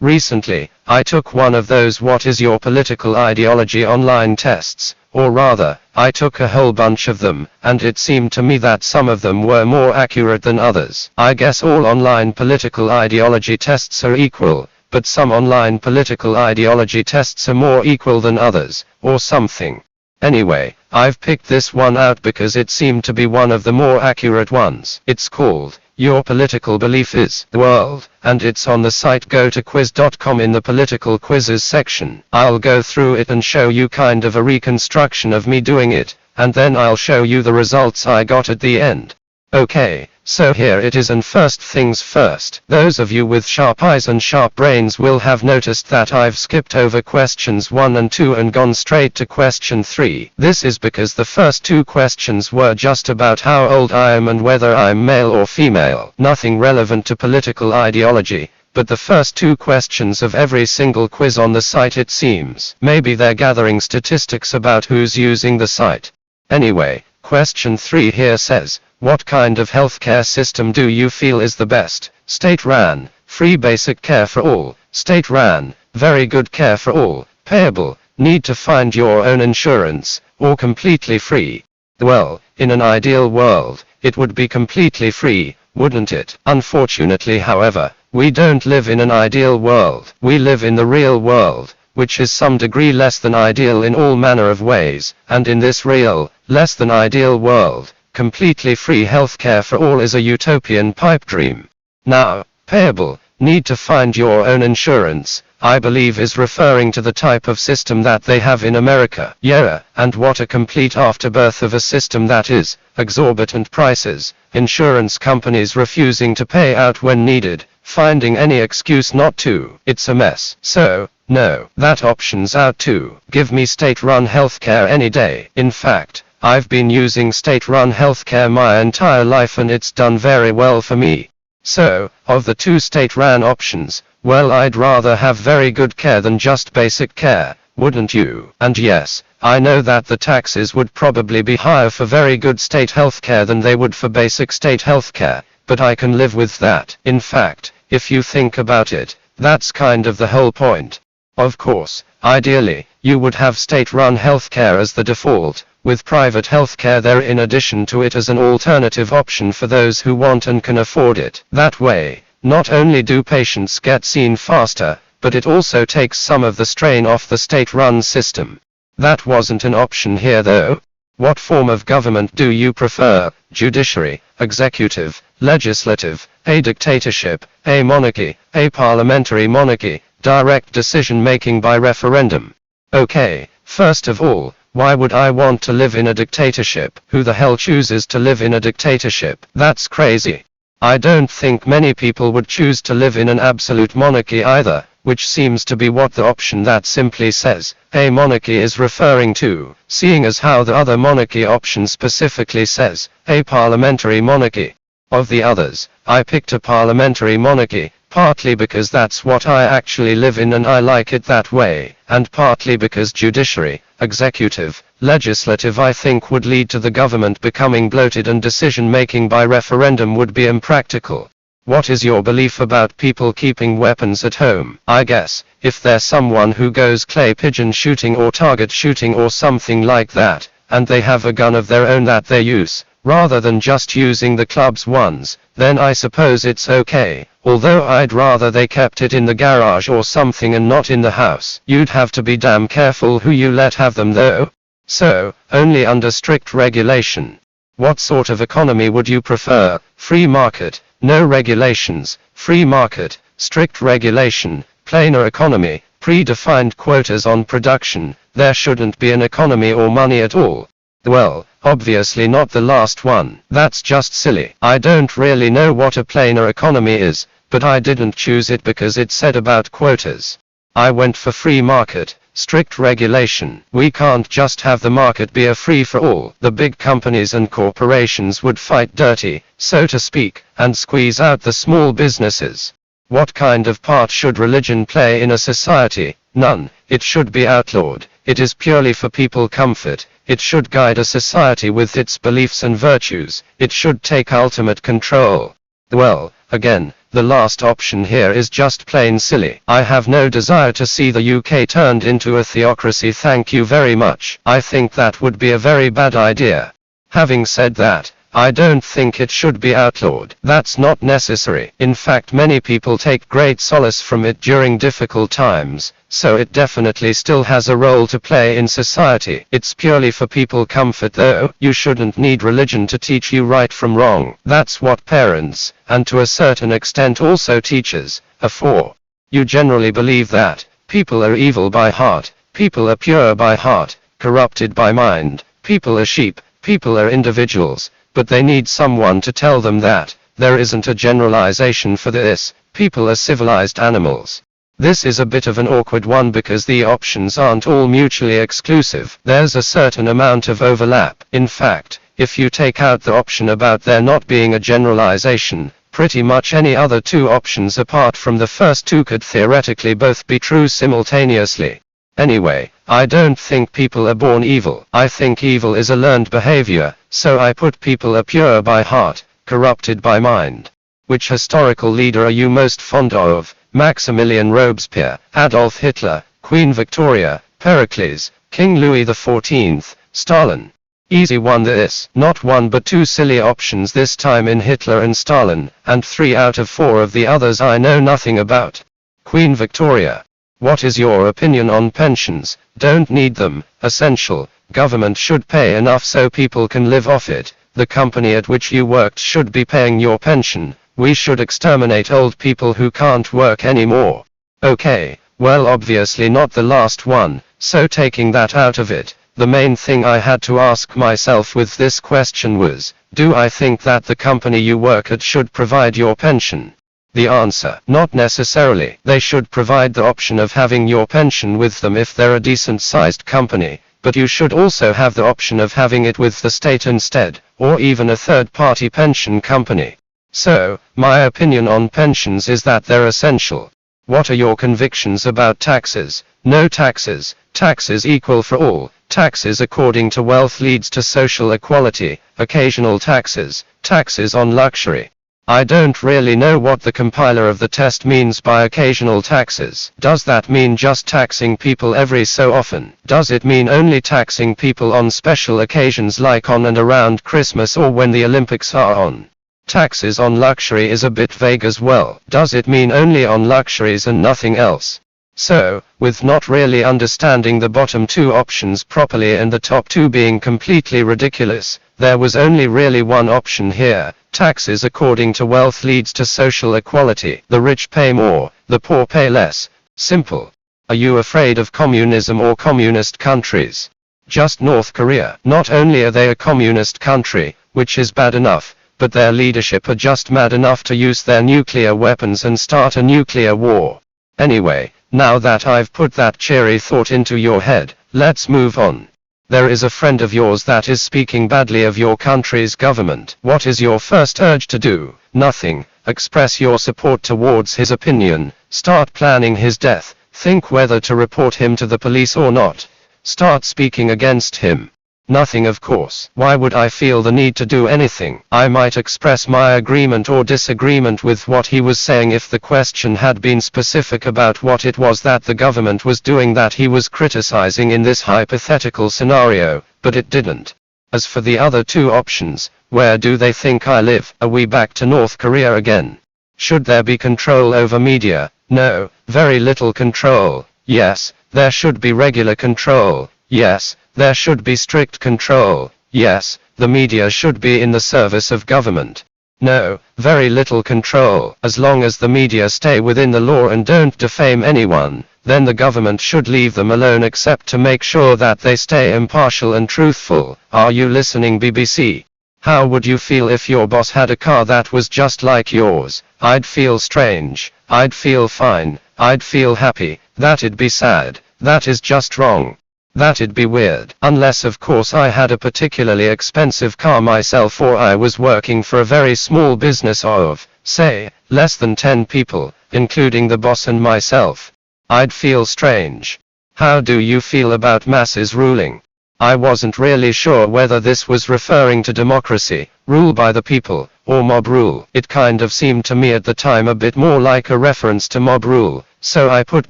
Recently, I took one of those "What is your political ideology" online tests, or rather, I took a whole bunch of them, and it seemed to me that some of them were more accurate than others. I guess all online political ideology tests are equal, but some online political ideology tests are more equal than others, or something. Anyway, I've picked this one out because it seemed to be one of the more accurate ones. It's called "Your Political Belief is the World," and it's on the site gotoquiz.com in the political quizzes section. I'll go through it and show you kind of a reconstruction of me doing it, and then I'll show you the results I got at the end. Okay, so here it is, and first things first. Those of you with sharp eyes and sharp brains will have noticed that I've skipped over questions 1 and 2 and gone straight to question 3. This is because the first 2 questions were just about how old I am and whether I'm male or female. Nothing relevant to political ideology, but the first 2 questions of every single quiz on the site, it seems. Maybe they're gathering statistics about who's using the site. Anyway, question 3 here says, what kind of healthcare system do you feel is the best? State-run, free basic care for all. State-run, very good care for all. Payable, need to find your own insurance, or completely free. Well, in an ideal world, it would be completely free, wouldn't it? Unfortunately, however, we don't live in an ideal world. We live in the real world, which is some degree less than ideal in all manner of ways, and in this real, less than ideal world, completely free healthcare for all is a utopian pipe dream. Now, payable, need to find your own insurance, I believe is referring to the type of system that they have in America. Yeah, and what a complete afterbirth of a system that is. Exorbitant prices, insurance companies refusing to pay out when needed, finding any excuse not to. It's a mess. So, no, that option's out too. Give me state-run healthcare any day. In fact, I've been using state-run healthcare my entire life and it's done very well for me. So, of the 2 state-run options, well, I'd rather have very good care than just basic care, wouldn't you? And yes, I know that the taxes would probably be higher for very good state healthcare than they would for basic state healthcare, but I can live with that. In fact, if you think about it, that's kind of the whole point. Of course, ideally, you would have state-run healthcare as the default, with private healthcare there in addition to it as an alternative option for those who want and can afford it. That way, not only do patients get seen faster, but it also takes some of the strain off the state-run system. That wasn't an option here though. What form of government do you prefer? Judiciary, executive, legislative, a dictatorship, a monarchy, a parliamentary monarchy, direct decision-making by referendum? Okay, first of all, why would I want to live in a dictatorship? Who the hell chooses to live in a dictatorship? That's crazy. I don't think many people would choose to live in an absolute monarchy either, which seems to be what the option that simply says a monarchy is referring to, seeing as how the other monarchy option specifically says a parliamentary monarchy. Of the others, I picked a parliamentary monarchy, partly because that's what I actually live in and I like it that way, and partly because judiciary, executive, legislative I think would lead to the government becoming bloated and decision-making by referendum would be impractical. What is your belief about people keeping weapons at home? I guess, if they're someone who goes clay pigeon shooting or target shooting or something like that, and they have a gun of their own that they use, rather than just using the club's ones, then I suppose it's okay, although I'd rather they kept it in the garage or something and not in the house. You'd have to be damn careful who you let have them though. So, only under strict regulation. What sort of economy would you prefer? Free market, no regulations, free market, strict regulation, plainer economy, predefined quotas on production, there shouldn't be an economy or money at all. Well, obviously not the last one. That's just silly. I don't really know what a plainer economy is, but I didn't choose it because it said about quotas. I went for free market, strict regulation. We can't just have the market be a free for all. The big companies and corporations would fight dirty, so to speak, and squeeze out the small businesses. What kind of part should religion play in a society? None. It should be outlawed. It is purely for people comfort. It should guide a society with its beliefs and virtues. It should take ultimate control. Well, Again, the last option here is just plain silly. I have no desire to see the UK turned into a theocracy, thank you very much. I think that would be a very bad idea. Having said that, I don't think it should be outlawed. That's not necessary. In fact, many people take great solace from it during difficult times, so it definitely still has a role to play in society. It's purely for people's comfort though. You shouldn't need religion to teach you right from wrong. That's what parents, and to a certain extent also teachers, are for. You generally believe that people are evil by heart, people are pure by heart, corrupted by mind, people are sheep, people are individuals. But they need someone to tell them that there isn't a generalization for this. People are civilized animals. This is a bit of an awkward one because the options aren't all mutually exclusive. There's a certain amount of overlap. In fact, if you take out the option about there not being a generalization, pretty much any other two options apart from the first two could theoretically both be true simultaneously. Anyway, I don't think people are born evil. I think evil is a learned behavior, so I put people are pure by heart, corrupted by mind. Which historical leader are you most fond of? Maximilian Robespierre, Adolf Hitler, Queen Victoria, Pericles, King Louis XIV, Stalin. Easy one this. Not one but two silly options this time in Hitler and Stalin, and 3 out of 4 of the others I know nothing about. Queen Victoria. What is your opinion on pensions? Don't need them. Essential. Government should pay enough so people can live off it. The company at which you worked should be paying your pension. We should exterminate old people who can't work anymore. Okay, well obviously not the last one, so taking that out of it, the main thing I had to ask myself with this question was, do I think that the company you work at should provide your pension? The answer, not necessarily. They should provide the option of having your pension with them if they're a decent-sized company, but you should also have the option of having it with the state instead, or even a third-party pension company. So, my opinion on pensions is that they're essential. What are your convictions about taxes? No taxes. Taxes equal for all. Taxes according to wealth leads to social equality. Occasional taxes. Taxes on luxury. I don't really know what the compiler of the test means by occasional taxes. Does that mean just taxing people every so often? Does it mean only taxing people on special occasions like on and around Christmas or when the Olympics are on? Taxes on luxury is a bit vague as well. Does it mean only on luxuries and nothing else? So, with not really understanding the bottom two options properly and the top two being completely ridiculous, there was only really one option here. Taxes according to wealth leads to social equality. The rich pay more, the poor pay less. Simple. Are you afraid of communism or communist countries? Just North Korea. Not only are they a communist country, which is bad enough, but their leadership are just mad enough to use their nuclear weapons and start a nuclear war. Anyway, now that I've put that cheery thought into your head, let's move on. There is a friend of yours that is speaking badly of your country's government. What is your first urge to do? Nothing. Express your support towards his opinion. Start planning his death. Think whether to report him to the police or not. Start speaking against him. Nothing, of course. Why would I feel the need to do anything? I might express my agreement or disagreement with what he was saying if the question had been specific about what it was that the government was doing that he was criticizing in this hypothetical scenario, but it didn't. As for the other two options, where do they think I live? Are we back to North Korea again? Should there be control over media? No, very little control. Yes, there should be regular control. Yes, there should be strict control. Yes, the media should be in the service of government. No, very little control. As long as the media stay within the law and don't defame anyone, then the government should leave them alone except to make sure that they stay impartial and truthful. Are you listening, BBC? How would you feel if your boss had a car that was just like yours? I'd feel strange. I'd feel fine. I'd feel happy. That'd be sad. That is just wrong. That'd be weird. Unless of course I had a particularly expensive car myself or I was working for a very small business of, say, less than 10 people, including the boss and myself. I'd feel strange. How do you feel about masses ruling? I wasn't really sure whether this was referring to democracy, rule by the people, or mob rule. It kind of seemed to me at the time a bit more like a reference to mob rule, so I put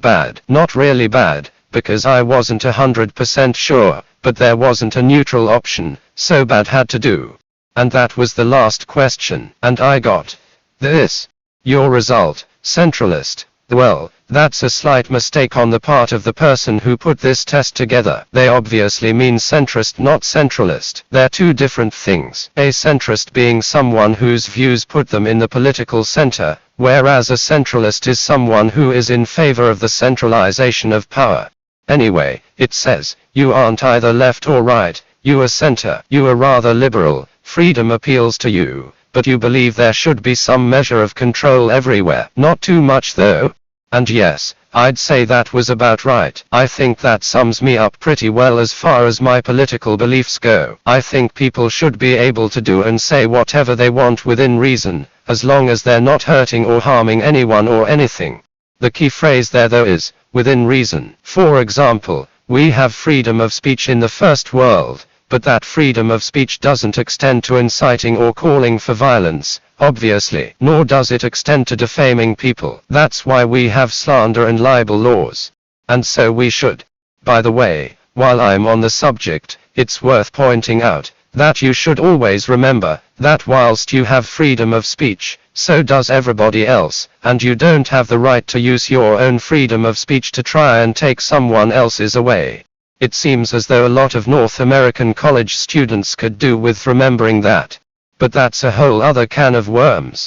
bad. Not really bad, because I wasn't 100% sure, but there wasn't a neutral option, so bad had to do. And that was the last question, and I got this. Your result, centralist. Well, that's a slight mistake on the part of the person who put this test together. They obviously mean centrist, not centralist. They're two different things. A centrist being someone whose views put them in the political center, whereas a centralist is someone who is in favor of the centralization of power. Anyway, it says, you aren't either left or right, you are center. You are rather liberal, freedom appeals to you, but you believe there should be some measure of control everywhere. Not too much though. And yes, I'd say that was about right. I think that sums me up pretty well as far as my political beliefs go. I think people should be able to do and say whatever they want within reason, as long as they're not hurting or harming anyone or anything. The key phrase there though is, within reason. For example, we have freedom of speech in the first world, but that freedom of speech doesn't extend to inciting or calling for violence, obviously, nor does it extend to defaming people. That's why we have slander and libel laws. And so we should. By the way, while I'm on the subject, it's worth pointing out that you should always remember that whilst you have freedom of speech, so does everybody else, and you don't have the right to use your own freedom of speech to try and take someone else's away. It seems as though a lot of North American college students could do with remembering that. But that's a whole other can of worms.